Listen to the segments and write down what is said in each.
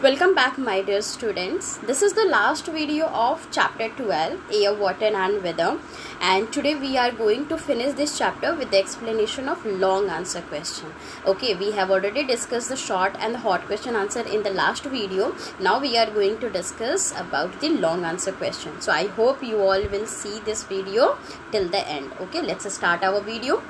Welcome back, my dear students. This is the last video of chapter 12, Air, Water and Weather, and today we are going to finish this chapter with the explanation of long answer question. Okay, we have already discussed the short and the hot question answer in the last video. Now we are going to discuss about the long answer question. So I hope you all will see this video till the end. Okay, let's start our video.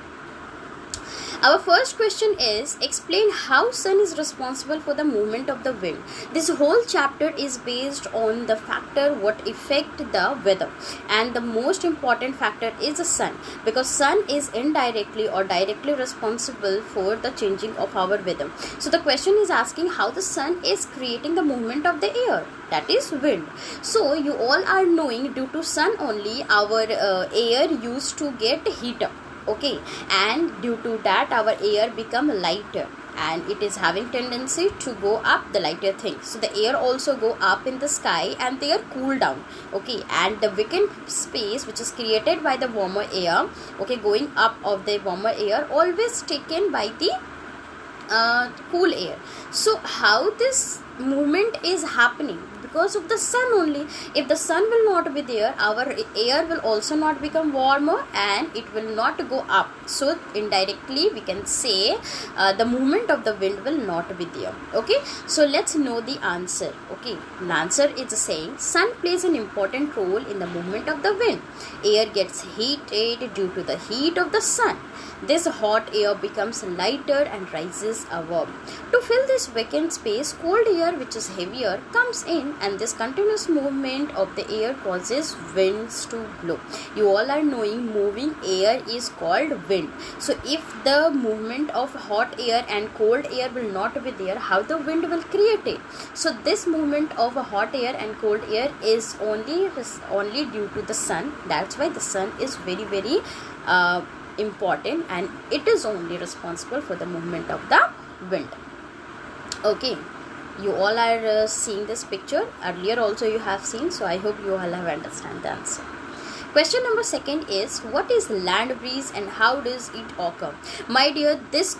Our first question is, explain how sun is responsible for the movement of the wind. This whole chapter is based on the factor what affect the weather, and the most important factor is the sun, because sun is indirectly or directly responsible for the changing of our weather. So the question is asking how the sun is creating the movement of the air, that is wind. So you all are knowing, due to sun only our air used to get heat up. Okay, and due to that our air become lighter and it is having tendency to go up, the lighter things. So the air also go up in the sky and they are cool down. Okay, and the vacant space which is created by the warmer air, okay, going up of the warmer air always taken by the cool air. So how this movement is happening? Because of the sun only. If the sun will not be there, our air will also not become warmer and it will not go up. So indirectly we can say the movement of the wind will not be there. Okay, so let's know the answer. Okay, the answer is saying sun plays an important role in the movement of the wind. Air gets heated due to the heat of the sun. This hot air becomes lighter and rises above. To fill this vacant space, cold air which is heavier comes in, and this continuous movement of the air causes winds to blow. You all are knowing moving air is called wind. So if the movement of hot air and cold air will not be there, how the wind will create it? So this movement of hot air and cold air is only due to the sun. That's why the sun is very important, and it is only responsible for the movement of the wind. Okay, you all are seeing this picture. Earlier also you have seen, so I hope you all have understand the answer. Question number second is, what is land breeze and how does it occur? My dear, this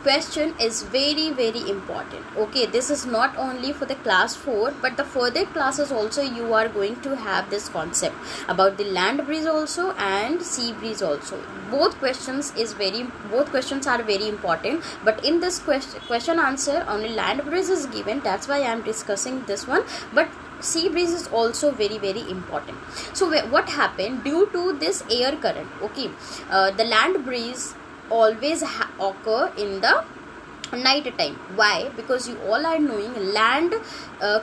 question is very important. Okay, this is not only for the class 4 but the further classes also you are going to have this concept about the land breeze also and sea breeze also. Both questions are very important, but in this question answer only land breeze is given. That's why I am discussing this one, but sea breeze is also very important. So what happened due to this air current? Okay, the land breeze always occur in the night time. Why? Because you all are knowing land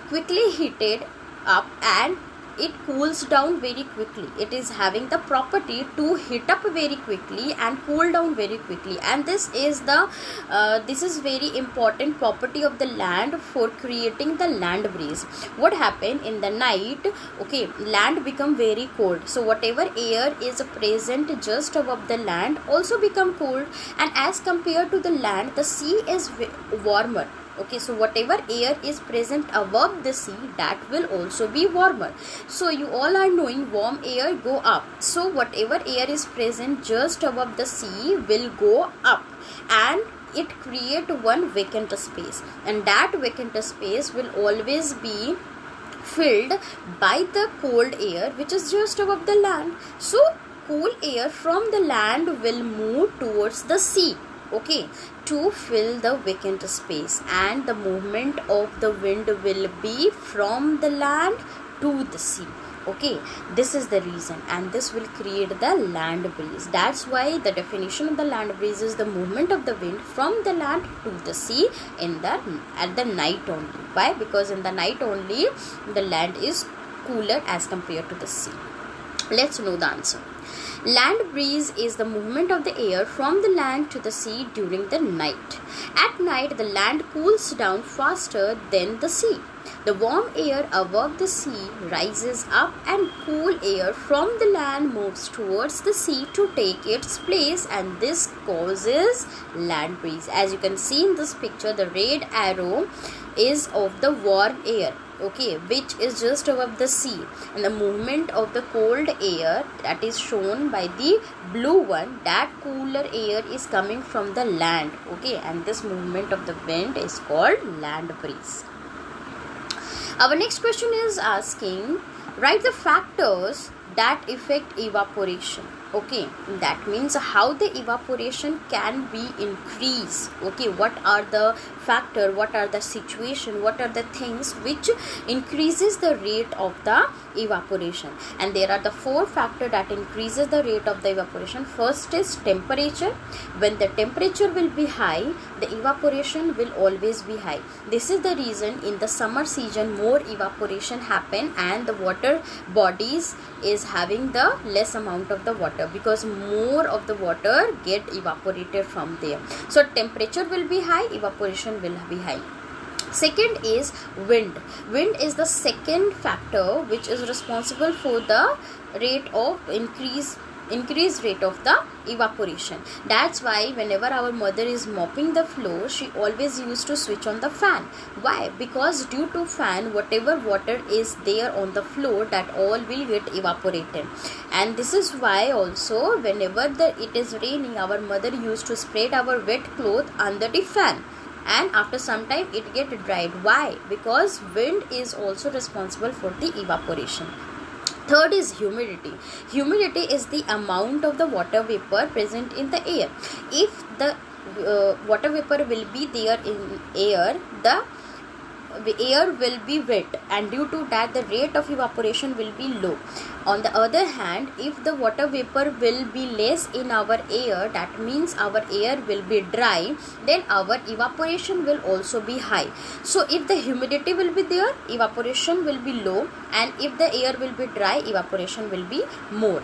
quickly heated up and it cools down very quickly. It is having the property to heat up very quickly and cool down very quickly, and this is very important property of the land for creating the land breeze. What happened in the night? Okay, land become very cold, so whatever air is present just above the land also become cold, and as compared to the land, the sea is warmer. Okay, so whatever air is present above the sea, that will also be warmer. So you all are knowing warm air go up, so whatever air is present just above the sea will go up and it create one vacant space, and that vacant space will always be filled by the cold air which is just above the land. So cool air from the land will move towards the sea, okay, to fill the vacant space, and the movement of the wind will be from the land to the sea. Okay, this is the reason, and this will create the land breeze. That's why the definition of the land breeze is the movement of the wind from the land to the sea at the night only. Why? Because in the night only the land is cooler as compared to the sea. Let's know the answer. Land breeze is the movement of the air from the land to the sea during the night. At night, the land cools down faster than the sea. The warm air above the sea rises up and cool air from the land moves towards the sea to take its place, and this causes land breeze. As you can see in this picture, the red arrow is of the warm air, okay, which is just above the sea, and the movement of the cold air that is shown by the blue one, that cooler air is coming from the land, okay, and this movement of the wind is called land breeze. Our next question is asking, write the factors that affect evaporation. Okay, that means how the evaporation can be increased. Okay, what are the factor, what are the situation, what are the things which increases the rate of the evaporation? And there are the four factor that increases the rate of the evaporation. First is temperature. When the temperature will be high, the evaporation will always be high. This is the reason in the summer season more evaporation happen and the water bodies is having the less amount of the water, because more of the water get evaporated from there. So temperature will be high, evaporation will be high. Second is wind. Wind is the second factor which is responsible for the rate of increased rate of the evaporation. That's why whenever our mother is mopping the floor, she always used to switch on the fan. Why? Because due to fan, whatever water is there on the floor, that all will get evaporated. And this is why also whenever it is raining, our mother used to spread our wet cloth under the fan, and after some time it get dried. Why? Because wind is also responsible for the evaporation. Third is humidity. Humidity is the amount of the water vapor present in the air. If the water vapor will be there in air, the air will be wet, and due to that the rate of evaporation will be low. On the other hand, if the water vapor will be less in our air, that means our air will be dry, then our evaporation will also be high. So if the humidity will be there, evaporation will be low, and if the air will be dry, evaporation will be more.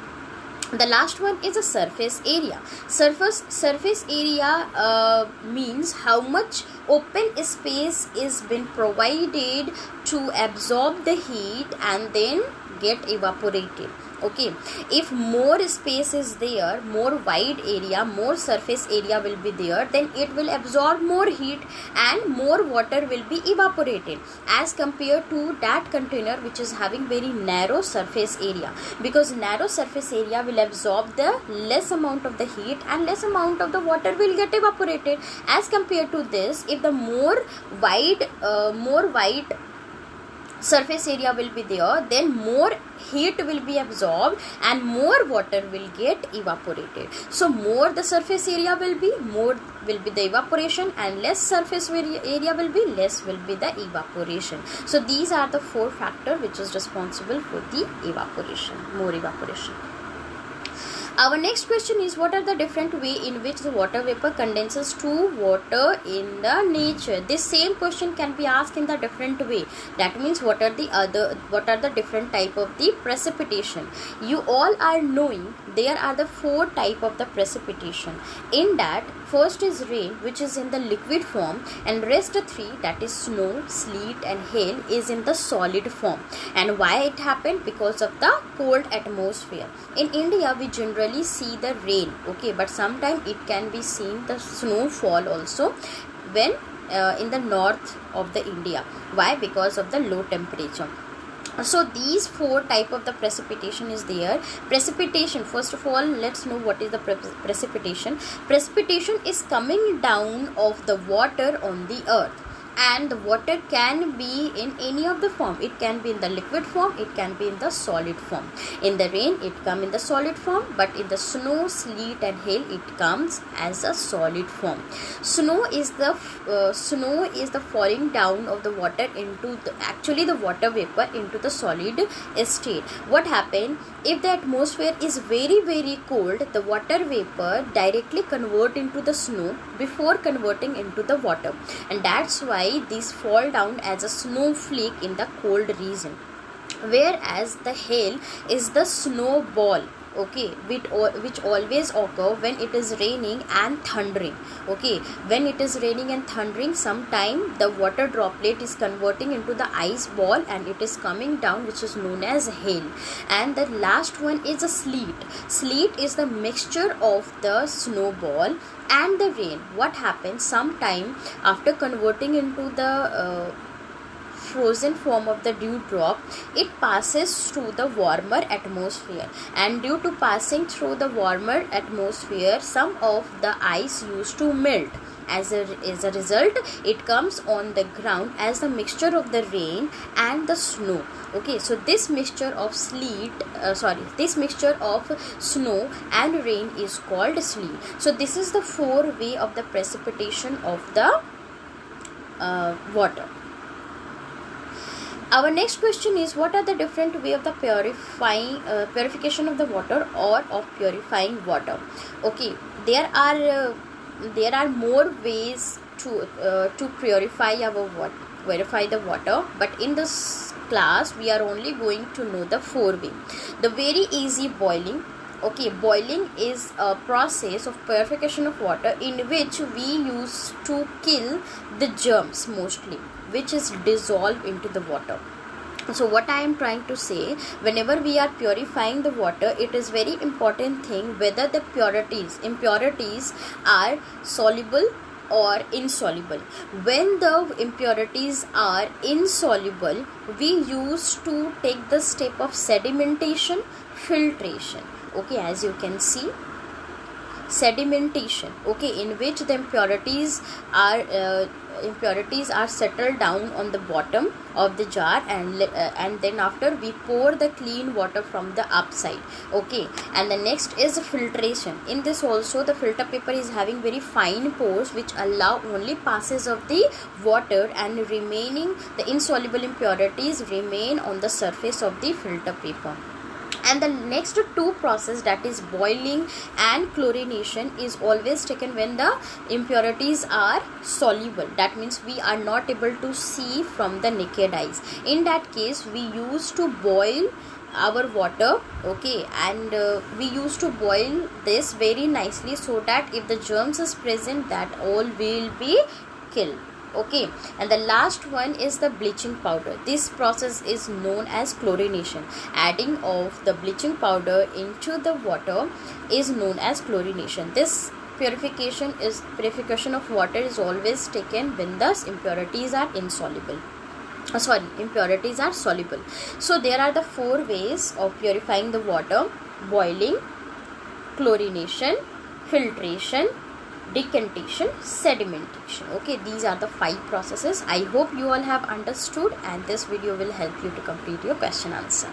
The last one is a surface area. Surface area means how much open space is been provided to absorb the heat and then get evaporated. Okay, if more space is there, more wide area, more surface area will be there, then it will absorb more heat and more water will be evaporated, as compared to that container which is having very narrow surface area, because narrow surface area will absorb the less amount of the heat and less amount of the water will get evaporated. As compared to this, if the more wide surface area will be there, then more heat will be absorbed and more water will get evaporated. So more the surface area will be, more will be the evaporation, and less surface area will be, less will be the evaporation. So these are the four factors which is responsible for the evaporation, more evaporation. Our next question is, what are the different way in which the water vapor condenses to water in the nature? This same question can be asked in the different way. That means what are the different type of the precipitation? You all are knowing there are the four type of the precipitation. In that, first is rain, which is in the liquid form, and rest three, that is snow, sleet and hail, is in the solid form. And why it happened? Because of the cold atmosphere. In India, we generally see the rain, okay, but sometimes it can be seen the snowfall also when in the north of the India. Why? Because of the low temperature. So these four type of the precipitation is there. Precipitation, first of all, let's know what is the precipitation. Precipitation is coming down of the water on the earth, and the water can be in any of the form. It can be in the liquid form, it can be in the solid form. In the rain it come in the solid form, but in the snow, sleet and hail it comes as a solid form. Snow is the falling down of the water into the water vapor into the solid state. What happen if the atmosphere is very very cold? The water vapor directly convert into the snow before converting into the water, and that's why these fall down as a snowflake in the cold region. Whereas the hail is the snowball, okay, which always occur when it is raining and thundering. Okay, when it is raining and thundering, sometime the water droplet is converting into the ice ball and it is coming down, which is known as hail. And the last one is a sleet. Sleet is the mixture of the snowball and the rain. What happens, sometime after converting into the frozen form of the dewdrop, it passes through the warmer atmosphere, and due to passing through the warmer atmosphere, some of the ice used to melt. As a result, it comes on the ground as the mixture of the rain and the snow. Okay, so this mixture of this mixture of snow and rain is called sleet. So this is the 4 way of the precipitation of the water. Our next question is, what are the different way of the purification of the water or of purifying water? Okay, there are more ways to purify the water, but in this class we are only going to know the 4 way. The very easy, boiling. Okay, boiling is a process of purification of water in which we use to kill the germs mostly, which is dissolved into the water. So what I am trying to say, whenever we are purifying the water, it is very important thing whether the impurities are soluble or insoluble. When the impurities are insoluble, we used to take the step of sedimentation, filtration. Okay, as you can see, sedimentation, okay, in which the impurities are settled down on the bottom of the jar, and then after we pour the clean water from the upside. Okay, and the next is filtration. In this also, the filter paper is having very fine pores which allow only passes of the water, and remaining the insoluble impurities remain on the surface of the filter paper. And the next 2 process, that is boiling and chlorination, is always taken when the impurities are soluble. That means we are not able to see from the naked eyes. In that case, we used to boil our water. Okay, and we used to boil this very nicely, so that if the germs is present, that all will be killed. Okay, and the last one is the bleaching powder. This process is known as chlorination. Adding of the bleaching powder into the water is known as chlorination. This purification of water is always taken when the impurities are impurities are soluble. So there are the 4 ways of purifying the water: boiling, chlorination, filtration, decantation, sedimentation. Okay, these are the 5 processes. I hope you all have understood, and this video will help you to complete your question answer.